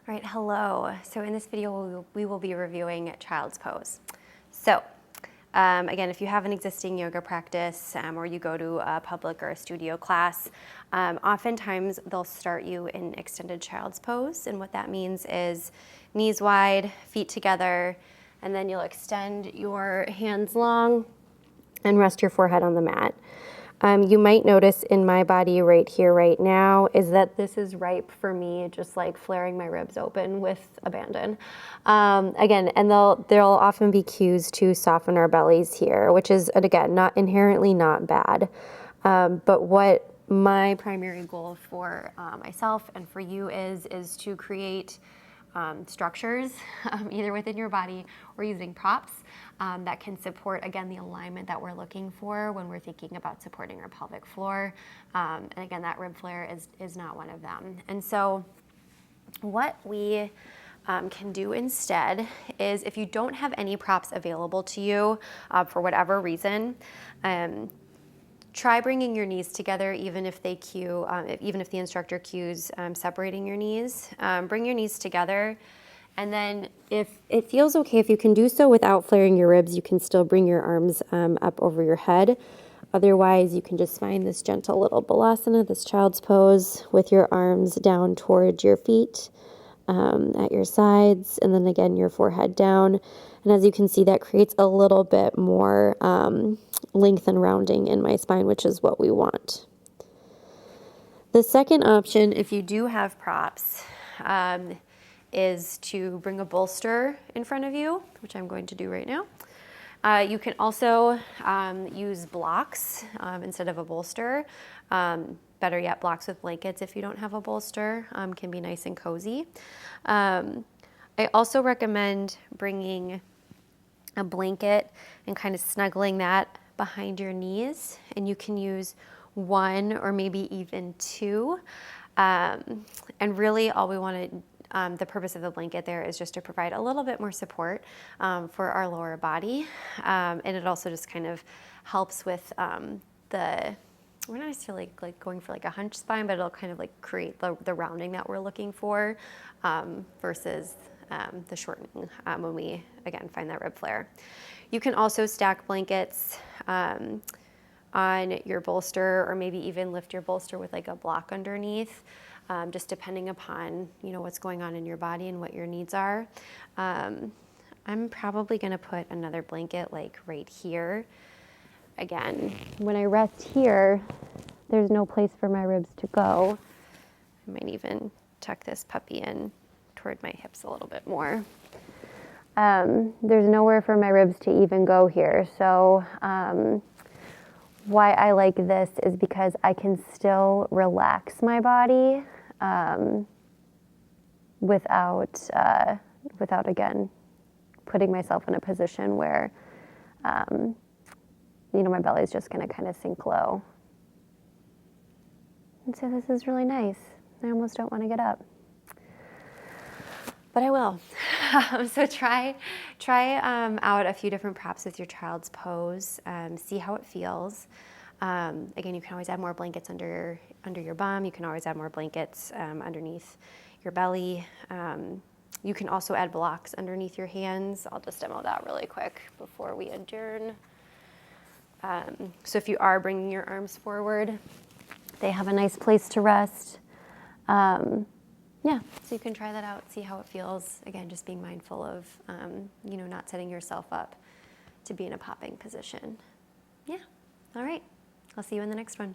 All right, hello. So in this video, we will be reviewing child's pose. So again, if you have an existing yoga practice or you go to a public or a studio class, oftentimes they'll start you in extended child's pose. And what that means is knees wide, feet together, and then you'll extend your hands long and rest your forehead on the mat. You might notice in my body right here, right now, is that this is ripe for me, just like flaring my ribs open with abandon. Again, and there'll often be cues to soften our bellies here, which is, again, not inherently not bad. But what my primary goal for myself and for you is to create structures, either within your body or using props that can support, again, the alignment that we're looking for when we're thinking about supporting our pelvic floor. And again, that rib flare is not one of them. And so what we can do instead is, if you don't have any props available to you for whatever reason, try bringing your knees together, even if they cue, even if the instructor cues separating your knees. Bring your knees together, and then if it feels okay, if you can do so without flaring your ribs, you can still bring your arms up over your head. Otherwise, you can just find this gentle little balasana, this child's pose, with your arms down towards your feet at your sides, and then again your forehead down. And as you can see, that creates a little bit more length and rounding in my spine, which is what we want. The second option, if you do have props, is to bring a bolster in front of you, which I'm going to do right now. You can also use blocks instead of a bolster. Better yet, blocks with blankets if you don't have a bolster can be nice and cozy. I also recommend bringing a blanket and kind of snuggling that behind your knees, and you can use one or maybe even two. And really all we want to, the purpose of the blanket there is just to provide a little bit more support for our lower body. And it also just kind of helps with we're not necessarily like going for like a hunch spine, but it'll kind of like create the rounding that we're looking for versus the shortening when we, again, find that rib flare. You can also stack blankets on your bolster, or maybe even lift your bolster with like a block underneath, just depending upon, what's going on in your body and what your needs are. I'm probably gonna put another blanket like right here. Again, when I rest here, there's no place for my ribs to go. I might even tuck this puppy in toward my hips a little bit more. There's nowhere for my ribs to even go here. So why I like this is because I can still relax my body without again, putting myself in a position where my belly is just going to kind of sink low. And so this is really nice. I almost don't want to get up, but I will. So try out a few different props with your child's pose. See how it feels. Again, you can always add more blankets under your bum. You can always add more blankets underneath your belly. You can also add blocks underneath your hands. I'll just demo that really quick before we adjourn. So if you are bringing your arms forward, they have a nice place to rest. So you can try that out, see how it feels. Again, just being mindful of, not setting yourself up to be in a popping position. Yeah, all right. I'll see you in the next one.